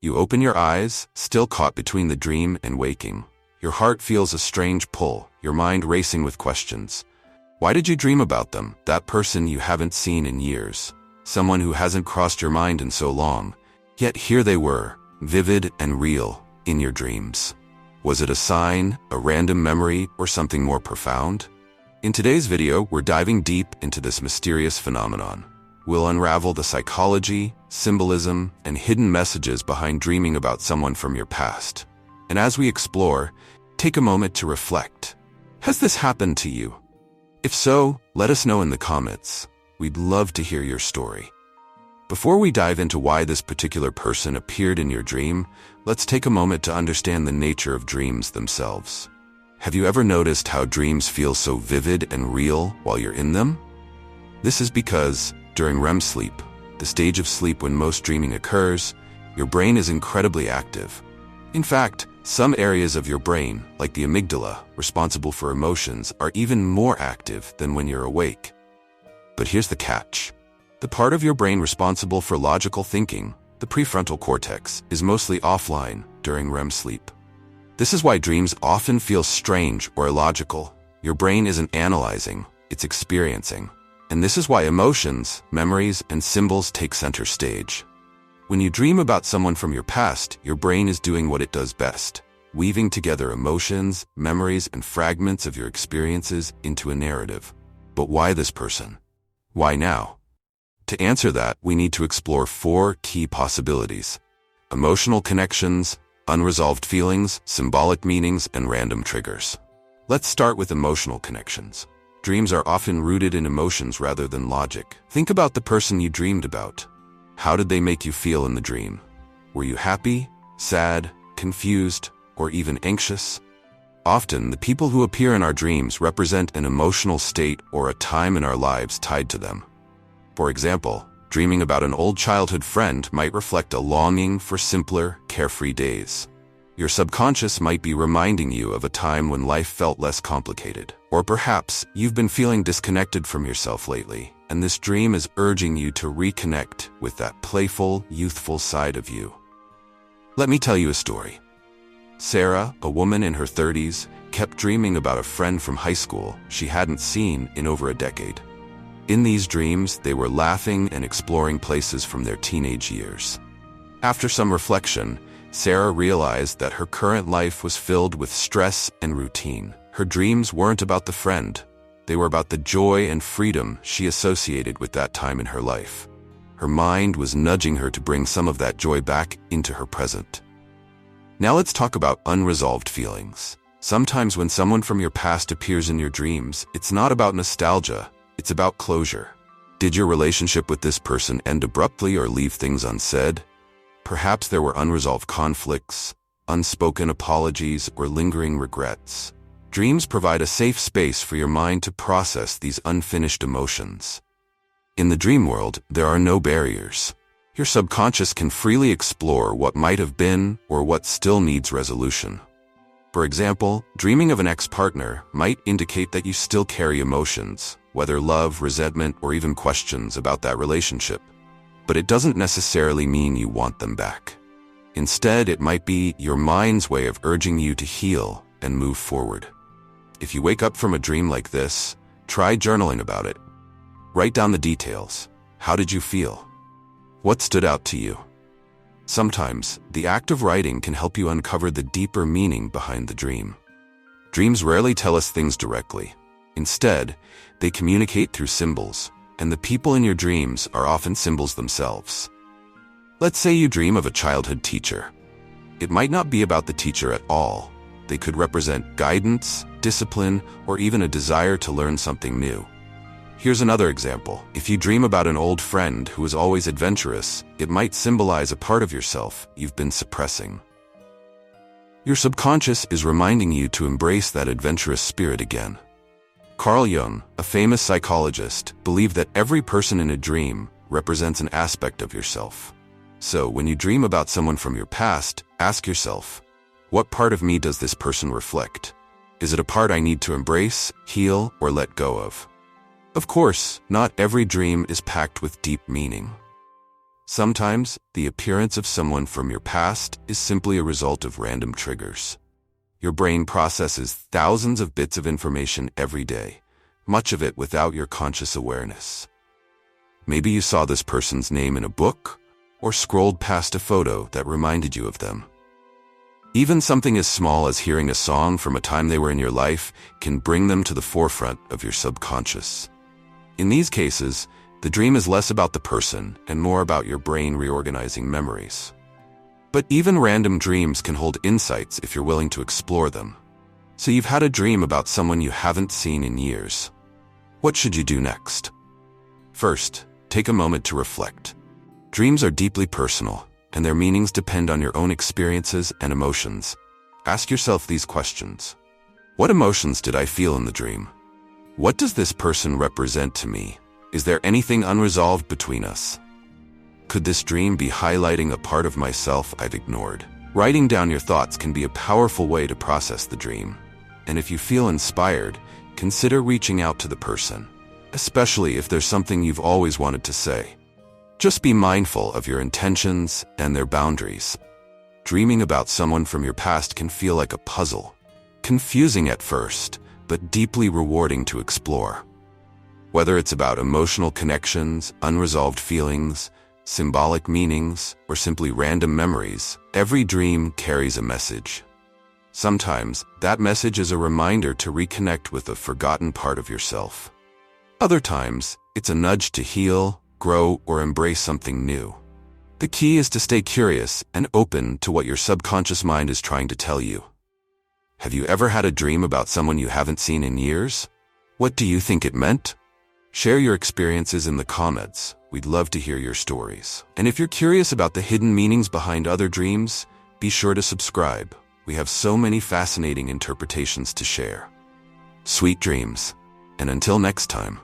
You open your eyes, still caught between the dream and waking. Your heart feels a strange pull, your mind racing with questions. Why did you dream about them, that person you haven't seen in years? Someone who hasn't crossed your mind in so long. Yet here they were, vivid and real, in your dreams. Was it a sign, a random memory, or something more profound? In today's video, we're diving deep into this mysterious phenomenon. We'll unravel the psychology, symbolism, and hidden messages behind dreaming about someone from your past. And as we explore, take a moment to reflect. Has this happened to you? If so, let us know in the comments. We'd love to hear your story. Before we dive into why this particular person appeared in your dream, let's take a moment to understand the nature of dreams themselves. Have you ever noticed how dreams feel so vivid and real while you're in them? This is because, during REM sleep, the stage of sleep when most dreaming occurs, your brain is incredibly active. In fact, some areas of your brain, like the amygdala, responsible for emotions, are even more active than when you're awake. But here's the catch. The part of your brain responsible for logical thinking, the prefrontal cortex, is mostly offline during REM sleep. This is why dreams often feel strange or illogical. Your brain isn't analyzing, it's experiencing. And this is why emotions, memories, and symbols take center stage. When you dream about someone from your past, your brain is doing what it does best, weaving together emotions, memories, and fragments of your experiences into a narrative. But why this person? Why now? To answer that, we need to explore 4 key possibilities: emotional connections, unresolved feelings, symbolic meanings, and random triggers. Let's start with emotional connections. Dreams are often rooted in emotions rather than logic. Think about the person you dreamed about. How did they make you feel in the dream? Were you happy, sad, confused, or even anxious? Often, the people who appear in our dreams represent an emotional state or a time in our lives tied to them. For example, dreaming about an old childhood friend might reflect a longing for simpler, carefree days. Your subconscious might be reminding you of a time when life felt less complicated. Or perhaps you've been feeling disconnected from yourself lately, and this dream is urging you to reconnect with that playful, youthful side of you. Let me tell you a story. Sarah, a woman in her 30s, kept dreaming about a friend from high school she hadn't seen in over a decade. In these dreams, they were laughing and exploring places from their teenage years. After some reflection, Sarah realized that her current life was filled with stress and routine. Her dreams weren't about the friend. They were about the joy and freedom she associated with that time in her life. Her mind was nudging her to bring some of that joy back into her present. Now let's talk about unresolved feelings. Sometimes when someone from your past appears in your dreams, it's not about nostalgia, it's about closure. Did your relationship with this person end abruptly or leave things unsaid? Perhaps there were unresolved conflicts, unspoken apologies, or lingering regrets. Dreams provide a safe space for your mind to process these unfinished emotions. In the dream world, there are no barriers. Your subconscious can freely explore what might have been or what still needs resolution. For example, dreaming of an ex-partner might indicate that you still carry emotions, whether love, resentment, or even questions about that relationship. But it doesn't necessarily mean you want them back. Instead, it might be your mind's way of urging you to heal and move forward. If you wake up from a dream like this, try journaling about it. Write down the details. How did you feel? What stood out to you? Sometimes, the act of writing can help you uncover the deeper meaning behind the dream. Dreams rarely tell us things directly. Instead, they communicate through symbols, and the people in your dreams are often symbols themselves. Let's say you dream of a childhood teacher. It might not be about the teacher at all. They could represent guidance, discipline, or even a desire to learn something new. Here's another example. If you dream about an old friend who is always adventurous, it might symbolize a part of yourself you've been suppressing. Your subconscious is reminding you to embrace that adventurous spirit again. Carl Jung, a famous psychologist, believed that every person in a dream represents an aspect of yourself. So when you dream about someone from your past, ask yourself, what part of me does this person reflect? Is it a part I need to embrace, heal, or let go of? Of course, not every dream is packed with deep meaning. Sometimes, the appearance of someone from your past is simply a result of random triggers. Your brain processes thousands of bits of information every day, much of it without your conscious awareness. Maybe you saw this person's name in a book, or scrolled past a photo that reminded you of them. Even something as small as hearing a song from a time they were in your life can bring them to the forefront of your subconscious. In these cases, the dream is less about the person and more about your brain reorganizing memories. But even random dreams can hold insights if you're willing to explore them. So you've had a dream about someone you haven't seen in years. What should you do next? First, take a moment to reflect. Dreams are deeply personal, and their meanings depend on your own experiences and emotions. Ask yourself these questions. What emotions did I feel in the dream? What does this person represent to me? Is there anything unresolved between us? Could this dream be highlighting a part of myself I've ignored? Writing down your thoughts can be a powerful way to process the dream. And if you feel inspired, consider reaching out to the person, especially if there's something you've always wanted to say. Just be mindful of your intentions and their boundaries. Dreaming about someone from your past can feel like a puzzle, confusing at first, but deeply rewarding to explore. Whether it's about emotional connections, unresolved feelings, symbolic meanings, or simply random memories, every dream carries a message. Sometimes, that message is a reminder to reconnect with a forgotten part of yourself. Other times, it's a nudge to heal, grow, or embrace something new. The key is to stay curious and open to what your subconscious mind is trying to tell you. Have you ever had a dream about someone you haven't seen in years? What do you think it meant? Share your experiences in the comments. We'd love to hear your stories. And if you're curious about the hidden meanings behind other dreams, be sure to subscribe. We have so many fascinating interpretations to share. Sweet dreams. And until next time.